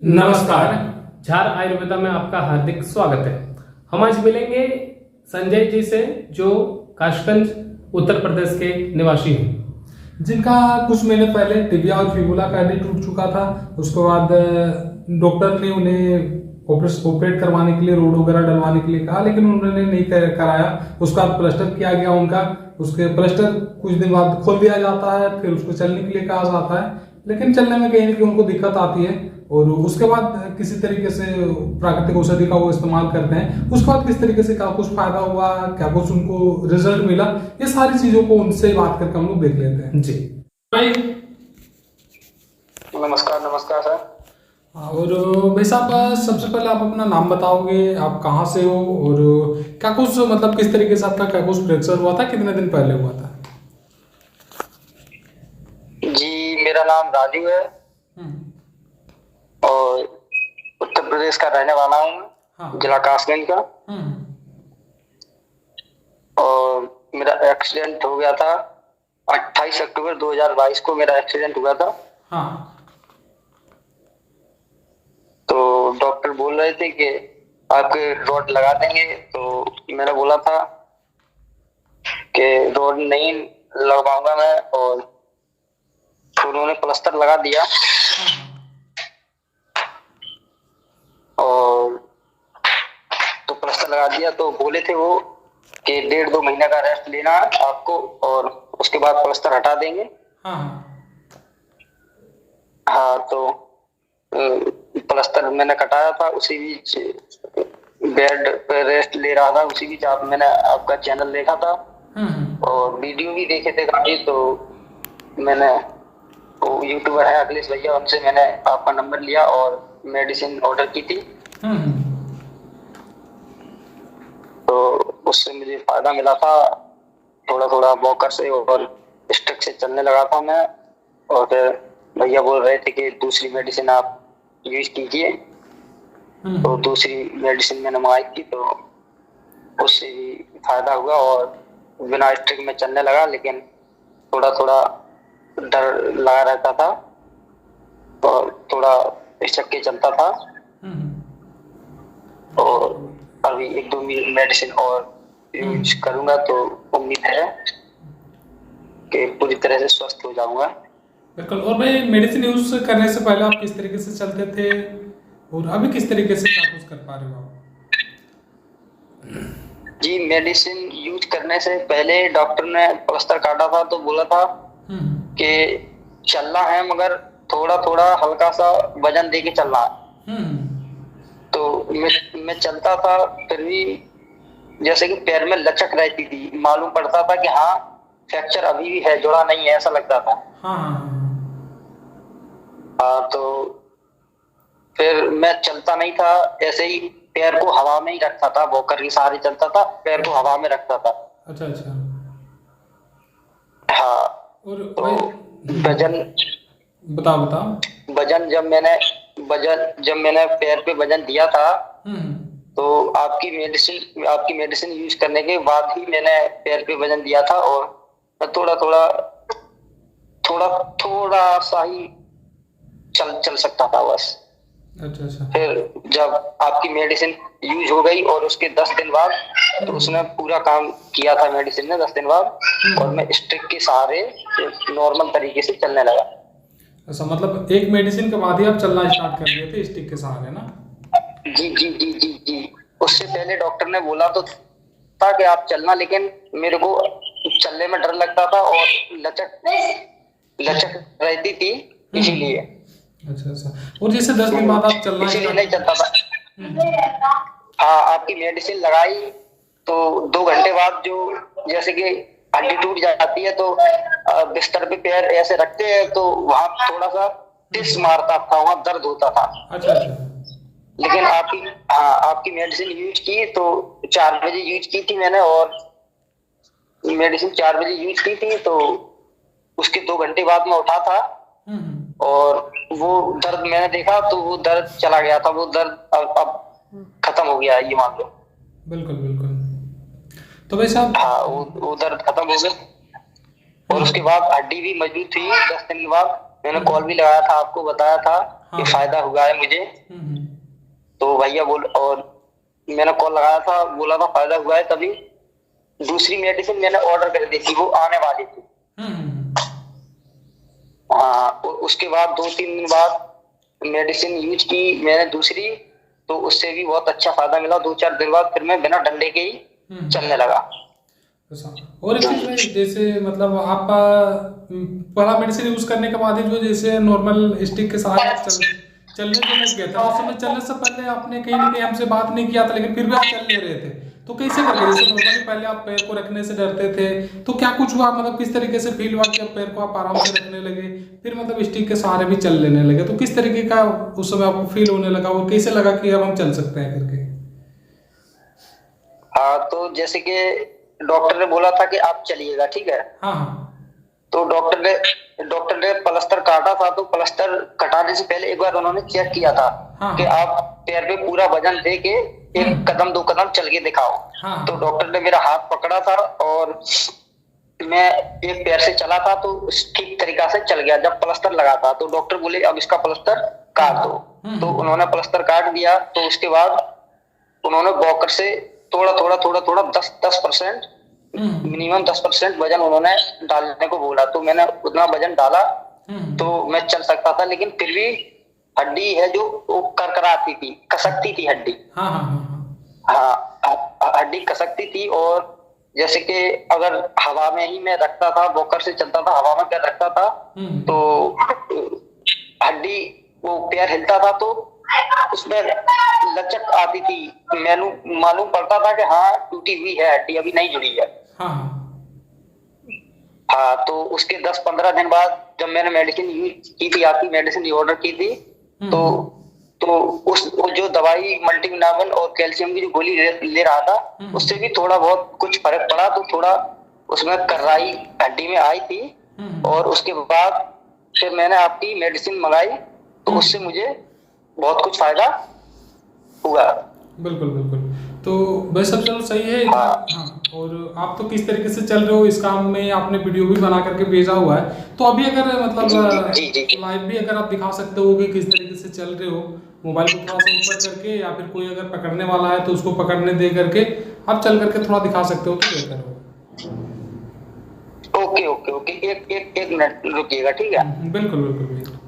नमस्कार। झार आयुर्वेदा में आपका हार्दिक स्वागत है। हम आज मिलेंगे संजय जी से जो काशगंज उत्तर प्रदेश के निवासी हैं, जिनका कुछ महीने पहले टिबिया और फिबुला का हड्डी टूट चुका था। उसके बाद डॉक्टर ने उन्हें ऑपरेट करवाने के लिए, रोड वगैरह डलवाने के लिए कहा, लेकिन उन्होंने नहीं कराया। उसके बाद प्लास्टर किया गया उनका। उसके प्लास्टर कुछ दिन बाद खोल दिया जाता है, फिर उसको चलने के लिए कहा जाता है, लेकिन चलने में कहीं ना कहीं उनको दिक्कत आती है। और उसके बाद किसी तरीके से प्राकृतिक औषधि का वो इस्तेमाल करते हैं। उसके बाद किस तरीके से क्या कुछ फायदा हुआ, क्या कुछ उनको रिजल्ट मिला, ये सारी चीजों को उनसे बात करके हम लोग देख लेते हैं। जी भाई नमस्कार सर। और भाई साहब, सबसे पहले आप अपना नाम बताओगे, आप कहाँ से हो और क्या कुछ मतलब किस तरीके से आपका क्या कुछ फ्रैक्चर हुआ था, कितने दिन पहले हुआ था? जी, मेरा नाम राजू है और उत्तर प्रदेश का रहने वाला हूँ। हाँ। जिला कासगंज का। और मेरा एक्सीडेंट हो गया था 28 अक्टूबर 2022 को मेरा एक्सीडेंट हुआ था। हाँ। तो डॉक्टर बोल रहे थे कि आपके रॉड लगा देंगे, तो मैंने बोला था कि रॉड नहीं लगवाऊंगा मैं, और फिर उन्होंने प्लास्टर लगा दिया। और तो प्लास्टर लगा दिया तो बोले थे वो कि 1.5-2 महीने का रेस्ट लेना है आपको, और उसके बाद प्लास्टर हटा देंगे। हाँ, तो प्लास्टर मैंने कटाया था। उसी बीच बेड पे रेस्ट ले रहा था, उसी बीच मैंने आपका चैनल देखा था और वीडियो भी देखे थे काफी। तो मैंने वो यूट्यूबर है अखिलेश भैया, उनसे मैंने आपका नंबर लिया और मेडिसिन ऑर्डर की थी। तो उससे मुझे फायदा मिला था। थोड़ा थोड़ा वॉकर से और स्टिक से चलने लगा था मैं। और फिर भैया बोल रहे थे कि दूसरी मेडिसिन आप यूज कीजिए। तो दूसरी मेडिसिन मैंने मंगाई थी, तो उससे भी फायदा हुआ और बिना स्टिक में चलने लगा, लेकिन थोड़ा थोड़ा डर लगा रहता था और थोड़ा हिचक के चलता था। और अभी 1-2 मेडिसिन और यूज करूंगा तो उम्मीद है कि पूरी तरह से स्वस्थ हो जाऊंगा। बिल्कुल। और भाई, मेडिसिन यूज करने से पहले आप किस तरीके से चलते थे और अभी किस तरीके से क्या कुछ कर पा रहे हो आप? जी, मेडिसिन यूज करने से पहले डॉक्टर ने प्लास्टर काटा था तो बोला था कि चलना है, मगर थोड़ा थोड़ा हल्का सा वजन दे के चलना है। तो मैं चलता था, फिर भी जैसे कि पैर में लचक रहती थी, मालूम पड़ता था कि हाँ फ्रैक्चर अभी भी है, जुड़ा नहीं है, ऐसा लगता था। तो फिर मैं चलता नहीं था, ऐसे ही पैर को हवा में ही रखता था, वॉकर के सहारे चलता था, पैर को हवा में रखता था। अच्छा अच्छा। हाँ। और तो वजन बताओ। वजन जब मैंने पैर पे वजन दिया था, तो आपकी मेडिसिन यूज करने के बाद ही मैंने पैर पे वजन दिया था। और थोड़ा सा ही चल सकता था बस। अच्छा अच्छा। फिर जब आपकी मेडिसिन यूज हो गई और उसके 10 दिन बाद, तो उसने पूरा काम किया था मेडिसिन ने 10 दिन बाद, और मैं स्टिक के सहारे नॉर्मल तरीके से चलने लगा। अच्छा, मतलब एक मेडिसिन के बाद ही आप चलना स्टार्ट कर दिए थे स्टिक के सहारे ना? जी जी जी जी जी। उससे पहले डॉक्टर ने बोला तो था कि आप चलना, लेकिन मेरे को चलने में डर लगता था और लचक रहती थी, इसीलिए। अच्छा अच्छा। और जैसे 10 दिन बाद आप चलना इसीलिए नहीं चलता था। हाँ, आपकी मेडिसिन लगाई तो 2 घंटे बाद जो जैसे कि हड्डी टूट जाती है, तो बिस्तर पे पैर ऐसे रखते हैं, तो वहां थोड़ा सा टिस मारता था, वहां दर्द होता था। अच्छा अच्छा। लेकिन आपकी मेडिसिन यूज की तो 4 बजे यूज की थी मैंने, और मेडिसिन 4 बजे यूज की थी, तो उसके 2 घंटे बाद मैं उठा था और वो दर्द मैंने देखा, तो वो दर्द चला गया था। वो दर्द अब खत्म हो गया, ये मान लो। बिल्कुल बिल्कुल। तो भाई साहब, हाँ, वो दर्द खत्म हो गया और उसके बाद हड्डी भी मजबूत हुई 10 दिन बाद। मैंने कॉल भी लगाया था, आपको बताया था कि हाँ। फायदा हुआ है मुझे। हम्म। तो भैया बोल, और मैंने कॉल लगाया था, बोला था फायदा हुआ है। तभी दूसरी मेडिसिन मैंने ऑर्डर कर दी थी, वो आने वाली थी। हम्म। हाँ, उसके बाद 2-3 दिन बाद मेडिसिन यूज की मैंने दूसरी, तो उससे भी बहुत अच्छा फायदा मिला। 2-4 दिन बाद फिर मैं बिना डंडे के ही चलने लगा। ऐसा। और एक चीज भाई, जैसे मतलब आपका पहला मेडिसिन यूज करने के बाद ही जो जैसे नॉर्मल स्टिक के साथ चलने जो लग गया था, उस समय चलने से पहले आपने कहीं ना कहीं हमसे बात नहीं किया था, लेकिन फिर भी आप चल ले रहे थे, तो कैसे करके? जैसे नॉर्मली पहले आप पैर को रखने से डरते थे, तो क्या कुछ हुआ, मतलब किस तरीके से फील हुआ कि अब पैर को आप आराम से रखने लगे, फिर मतलब स्टिक के सहारे भी चल लेने लगे, तो किस तरीके का उस समय आपको फील होने लगा और कैसे लगा कि अब हम चल सकते हैं करके? हाँ, तो जैसे कि डॉक्टर ने बोला था कि आप चलिएगा, ठीक है। हाँ हाँ। तो डॉक्टर ने प्लास्टर काटा था, तो प्लास्टर कटाने से पहले एक बार उन्होंने चेक किया था हाँ। कि आप पैर पे पूरा वजन दे के 1 कदम 2 कदम चल के दिखाओ। हाँ। तो डॉक्टर ने मेरा हाथ पकड़ा था और मैं एक पैर से चला था, तो ठीक तरीका से चल गया। जब प्लास्टर लगा था तो डॉक्टर बोले अब इसका प्लास्टर काट दो। तो उन्होंने प्लास्टर काट दिया। तो उसके बाद उन्होंने वॉकर से थोड़ा 10% मिनिमम 10% वजन उन्होंने डालने को बोला। तो मैंने उतना वजन डाला तो मैं चल सकता था, लेकिन फिर भी हड्डी है जो वो करकराती थी, कसकती थी हड्डी। हाँ हाँ हाँ। हाँ, हड्डी कसकती थी। और जैसे कि अगर हवा में ही मैं रखता था, वॉकर से चलता था, हवा में पैर रखता था तो हड्डी, वो पैर हिलता था तो उसमें लचक आती थी। मालूम पड़ता था कि हाँ टूटी हुई है हड्डी, अभी नहीं जुड़ी है। हाँ हाँ, तो उसके 10-15 दिन बाद जब मैंने मेडिसिन यूज की थी, आपकी मेडिसिन ऑर्डर की थी, तो वो जो दवाई मल्टीविटामिन और कैल्शियम की जो गोली ले रहा था, उससे भी थोड़ा बहुत कुछ फर्क पड़ा। तो थोड़ा उसमें कर्राई हड्डी में आई थी। और उसके बाद फिर मैंने आपकी मेडिसिन मंगाई, तो उससे मुझे बहुत कुछ फायदा हुआ। बिल्कुल बिल्कुल। तो वह सब चलो सही है। हाँ। और आप तो किस तरीके से चल रहे हो, इस काम में आपने वीडियो भी बना करके भेजा हुआ है, तो अभी अगर मतलब लाइव भी अगर आप दिखा सकते हो कि किस तरीके से चल रहे हो, मोबाइल को थोड़ा सा ऊपर करके, या फिर कोई अगर पकड़ने वाला है तो उसको पकड़ने दे करके आप चल करके थोड़ा दिखा सकते हो तो बेहतर हो। ओके ओके ओके, एक मिनट रुकिएगा, ठीक है। बिल्कुल बिल्कुल बिल्कुल।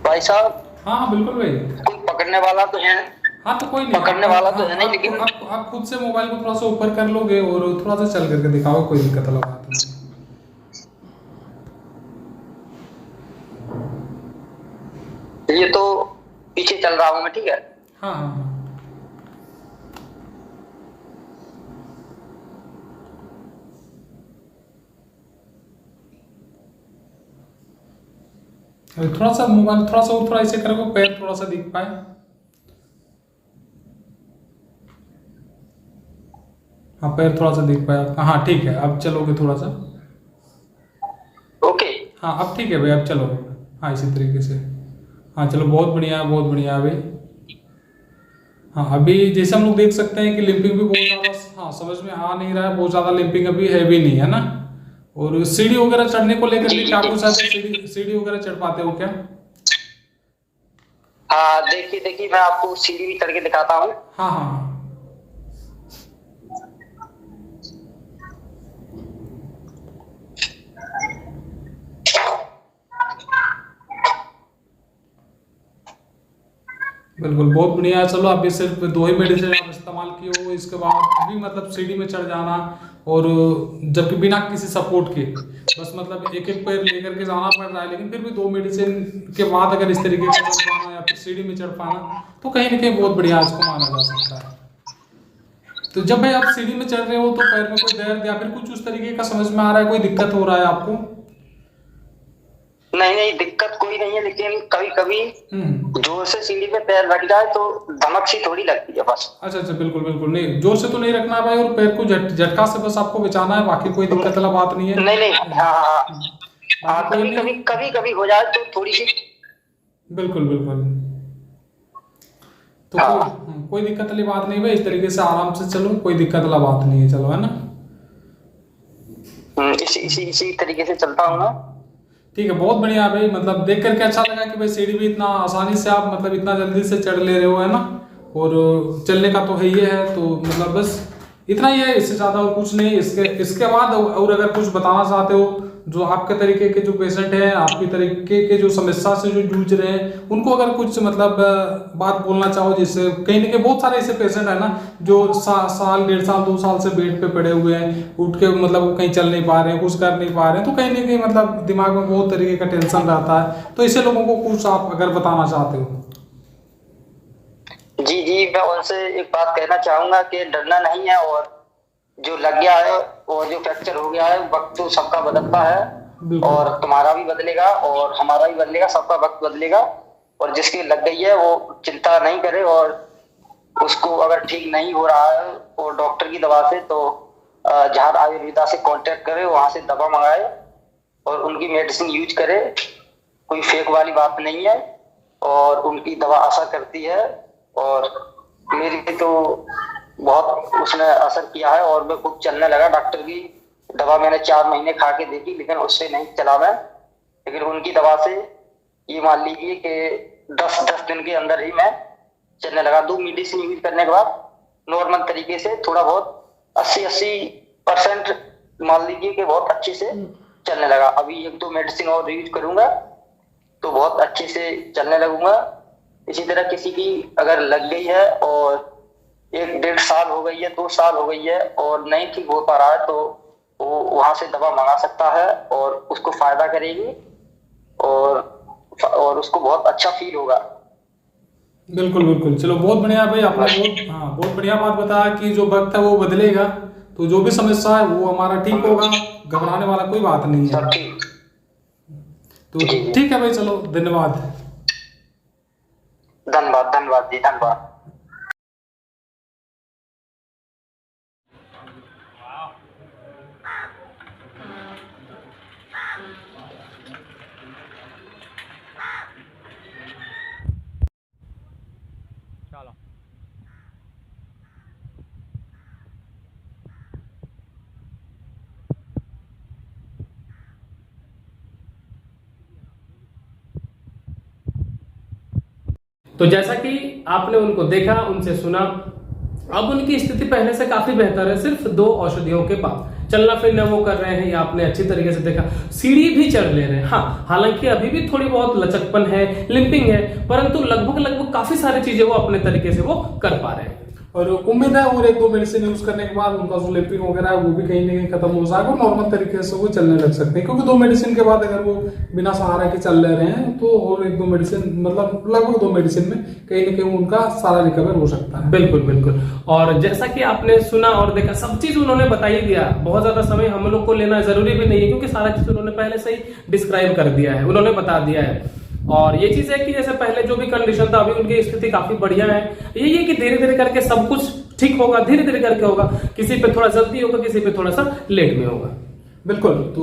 भाई साहब, हाँ बिल्कुल भाई। कोई पकड़ने वाला तो है? हाँ तो कोई नहीं, पकड़ने वाला तो है नहीं, लेकिन आप खुद से मोबाइल को थोड़ा सा ऊपर कर लोगे और थोड़ा सा चल करके दिखाओ, कोई दिक्कत वाला बात नहीं। ये तो पीछे चल रहा हूँ मैं, ठीक है। हाँ हाँ हाँ। थोड़ा सा मोबाइल थोड़ा सा थोड़ा ऐसे करो, पैर थोड़ा सा दिख पाए। हाँ, पैर थोड़ा सा दिख पाए आपका। हाँ ठीक है, अब चलोगे थोड़ा सा। ओके। हाँ अब ठीक है भाई, अब चलो। हाँ इसी तरीके से। हाँ चलो, बहुत बढ़िया बहुत बढ़िया भाई। हाँ अभी जैसे हम लोग देख सकते हैं कि लिंपिंग भी बहुत ज़्यादा, हाँ समझ में आ नहीं रहा है, बहुत ज़्यादा लिंपिंग अभी हैवी नहीं है ना। और सीढ़ी वगैरह चढ़ने को लेकर भी क्या कुछ सीढ़ी वगैरह चढ़ पाते हो क्या? हाँ देखिए मैं आपको सीढ़ी भी चढ़ के दिखाता हूँ। हाँ हाँ बिल्कुल, बहुत बढ़िया है। चलो अभी सिर्फ 2 ही मेडिसिन आप इस्तेमाल किए हो, इसके बाद भी मतलब सीढ़ी में चढ़ जाना, और जबकि बिना किसी सपोर्ट के, बस मतलब एक एक पैर लेकर के जाना पड़ रहा है, लेकिन फिर भी 2 मेडिसिन के बाद अगर इस तरीके से चढ़ पाना या फिर सीढ़ी में चढ़ पाना, तो कहीं ना कहीं बहुत बढ़िया इसको माना जा सकता है। तो जब भाई आप सीढ़ी में चढ़ रहे हो तो पैर में कोई दर्द या फिर कुछ उस तरीके का समझ में आ रहा है, कोई दिक्कत हो रहा है आपको? नहीं दिक्कत कोई नहीं है, लेकिन कभी कभी जोर से सीढ़ी पे पैर रख जाए तो धमक सी थोड़ी लगती है बस। अच्छा बिल्कुल बिल्कुल, नहीं जोर से तो नहीं रखना है भाई, और पैर को झटका से बस आपको बचाना है, बाकी कोई दिक्कत वाला बात नहीं है। नहीं हाँ। हाँ, कोई कभी नहीं? कभी कभी हो जाए तो थोड़ी सी। बिल्कुल बिल्कुल। तो हाँ। कोई दिक्कत वाली बात नहीं भाई, इस तरीके से आराम से चलो, कोई दिक्कत वाला बात नहीं है, चलो, है ना। इसी तरीके से चलता हूँ ना। ठीक है, बहुत बढ़िया भाई, मतलब देख करके अच्छा लगा कि भाई सीढ़ी भी इतना आसानी से आप मतलब इतना जल्दी से चढ़ ले रहे हो, है ना। और चलने का तो है ही है, तो मतलब बस इतना ही है, इससे ज्यादा और कुछ नहीं। इसके इसके बाद और अगर कुछ बताना चाहते हो, जो आपके तरीके के जो पेशेंट हैं, आपके तरीके के जो समस्या से जो जूझ रहे हैं, उनको अगर कुछ मतलब बात बोलना चाहो, जिससे कहीं ना कहीं बहुत सारे ऐसे पेशेंट है ना जो साल 1.5 साल 2 साल से बेड पे पड़े हुए हैं, उठ के मतलब वो कहीं चल नहीं पा रहे हैं, कुछ कर नहीं पा रहे हैं, तो कहीं ना कहीं मतलब दिमाग में बहुत तरीके का टेंशन रहता है। तो ऐसे लोगों को कुछ आप अगर बताना चाहते हो। जी जी, मैं उनसे एक बात कहना चाहूंगा कि डरना नहीं है, और जो लग गया है और जो फ्रैक्चर हो गया है, वक्त तो सबका बदलता है, बिल्कुल। और तुम्हारा भी बदलेगा और हमारा भी बदलेगा, सबका वक्त बदलेगा। और जिसकी लग गई है वो चिंता नहीं करे, और उसको अगर ठीक नहीं हो रहा है और डॉक्टर की दवा से, तो जहां आयुर्वेदा से कांटेक्ट करे, वहां से दवा मंगाए और उनकी मेडिसिन यूज करे। कोई फेक वाली बात नहीं है, और उनकी दवा असर करती है। और मेरी तो बहुत उसने असर किया है, और मैं खुद चलने लगा। डॉक्टर की दवा मैंने 4 महीने खा के देखी, लेकिन उससे नहीं चला मैं। लेकिन उनकी दवा से ये मान लीजिए कि 10 दिन के अंदर ही मैं चलने लगा। 2 मेडिसिन यूज करने के बाद नॉर्मल तरीके से थोड़ा बहुत 80% मान लीजिए कि बहुत अच्छे से चलने लगा। अभी 1-2 मेडिसिन और यूज करूंगा तो बहुत अच्छे से चलने लगूंगा। इसी तरह किसी की अगर लग गई है और 1-1.5 साल हो गई है, 2 साल हो गई है और नहीं ठीक हो पा रहा है, तो वो वहां से दवा मंगा सकता है और उसको फायदा करेगी, और उसको बहुत अच्छा फील होगा। बिल्कुल बिल्कुल, चलो बहुत बढ़िया भाई, आपने बहुत बढ़िया बात बताया कि जो वक्त है वो बदलेगा, तो जो भी समस्या है वो हमारा ठीक होगा, घबराने वाला कोई बात नहीं है। सब ठीक। तो ठीक है भाई, चलो, धन्यवाद। धन्यवाद धन्यवाद जी, धन्यवाद। तो जैसा कि आपने उनको देखा, उनसे सुना, अब उनकी स्थिति पहले से काफी बेहतर है। सिर्फ 2 औषधियों के बाद चलना फिरना वो कर रहे हैं, ये आपने अच्छी तरीके से देखा। सीढ़ी भी चढ़ ले रहे हैं। हाँ, हालांकि अभी भी थोड़ी बहुत लचकपन है, लिंपिंग है, परंतु लगभग काफी सारी चीजें वो अपने तरीके से वो कर पा रहे हैं। और उम्मीद है और 1-2 मेडिसिन यूज करने के बाद उनका जो लिपिंग वगैरह है वो भी कहीं ना कहीं खत्म हो जाएगा और नॉर्मल तरीके से वो चलने लग सकते हैं। क्योंकि 2 मेडिसिन के बाद अगर वो बिना सहारा के चल ले रहे हैं, तो और 1-2 मेडिसिन मतलब लगभग 2 मेडिसिन में कहीं ना कहीं उनका सारा रिकवर हो सकता है। बिल्कुल बिल्कुल। और जैसा कि आपने सुना और देखा, सब चीज उन्होंने बता ही दिया। बहुत ज्यादा समय हम लोग को लेना जरूरी भी नहीं है, क्योंकि सारा चीज उन्होंने पहले से ही डिस्क्राइब कर दिया है, उन्होंने बता दिया है। और ये चीज है कि जैसे पहले जो भी कंडीशन था, अभी उनकी स्थिति काफी बढ़िया है। यही है कि धीरे धीरे करके सब कुछ ठीक होगा, धीरे धीरे करके होगा। किसी पे थोड़ा जल्दी होगा, किसी पे थोड़ा सा लेट में होगा। बिल्कुल। तो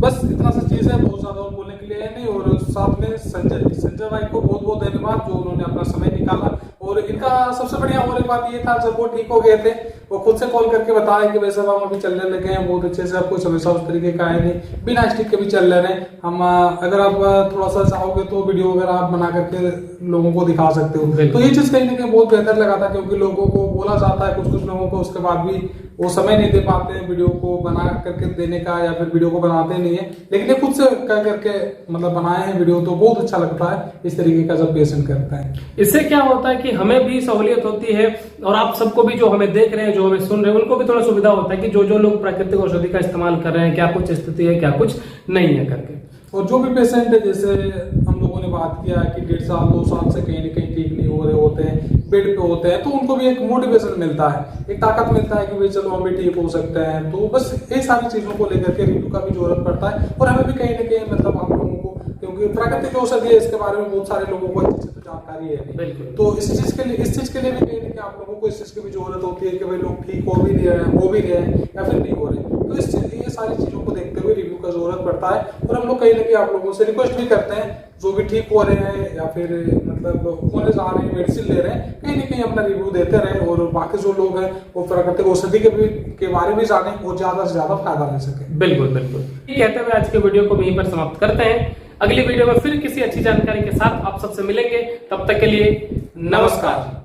बस इतना सा चीज है, बहुत ज्यादा और बोलने के लिए है नहीं। और साथ में संजय भाई को बहुत बहुत धन्यवाद जो उन्होंने अपना समय निकाला। और इनका सबसे बढ़िया और एक बात ये था, जब वो ठीक हो गए थे, वो खुद से कॉल करके बताया कि वैसे हम अभी चलने लगे हैं बहुत अच्छे से, आपको समस्या उस तरीके का है नहीं, बिना स्टिक के भी चल रहे हैं हम। अगर आप थोड़ा सा चाहोगे तो वीडियो वगैरह आप बना करके लोगों को दिखा सकते हो। तो ये चीज कहीं ना कहीं बहुत बेहतर लगा था, क्योंकि लोगों को बोला जाता है, कुछ लोगों को उसके बाद भी वो समय नहीं दे पाते हैं वीडियो को बना करके देने का, या फिर वीडियो को बनाते नहीं है। लेकिन ये खुद से कह करके मतलब बनाए हैं वीडियो, तो बहुत अच्छा लगता है इस तरीके का जब पेशेंट करता है। इससे क्या होता है कि हमें भी सहूलियत होती है, और आप सबको भी, जो हमें देख रहे हैं, जो हमें सुन रहे हैं, उनको भी थोड़ा सुविधा होता है कि जो लोग प्राकृतिक औषधि का इस्तेमाल कर रहे हैं, क्या कुछ स्थिति है, क्या कुछ नहीं है करके। और जो भी पेशेंट है, जैसे हम लोगों ने बात किया कि 1.5 साल 2 साल से कहीं ना कहीं ठीक नहीं हो रहे होते हैं, बेड पे होते हैं, तो उनको भी एक मोटिवेशन मिलता है, एक ताकत मिलता है कि भाई चलो हम भी ठीक हो सकते हैं। तो बस ये सारी चीजों को लेकर के रिव्यू का भी जरूरत पड़ता है, और हमें भी कहीं ना कहीं मतलब आप लोगों को, क्योंकि प्राकृतिक औषधि है, इसके बारे में बहुत सारे लोगों को अच्छे से तो जानकारी है नहीं। बिल्कुल। तो इस चीज के लिए भी कहीं ना कहीं आप लोगों को इस चीज की भी जरूरत होती है कि भाई लोग ठीक हो भी रहे हैं या फिर नहीं हो रहे। तो ये सारी चीजों को देखते हुए रिव्यू का जरूरत पड़ता है, और हम लोग कहीं ना कहीं आप लोगों से रिक्वेस्ट भी करते हैं जो भी ठीक हो रहे हैं या फिर मतलब होने जा रहे हैं, मेडिसिन ले रहे हैं, कहीं ना कहीं अपना रिव्यू देते रहे, और बाकी जो लोग हैं वो प्राकृतिक औषधि के बारे में जाने और ज्यादा से ज्यादा फायदा ले सके। बिल्कुल बिल्कुल। ये कहते हुए आज के वीडियो को यहीं पर समाप्त करते हैं। अगली वीडियो में फिर किसी अच्छी जानकारी के साथ आप सबसे मिलेंगे। तब तक के लिए नमस्कार।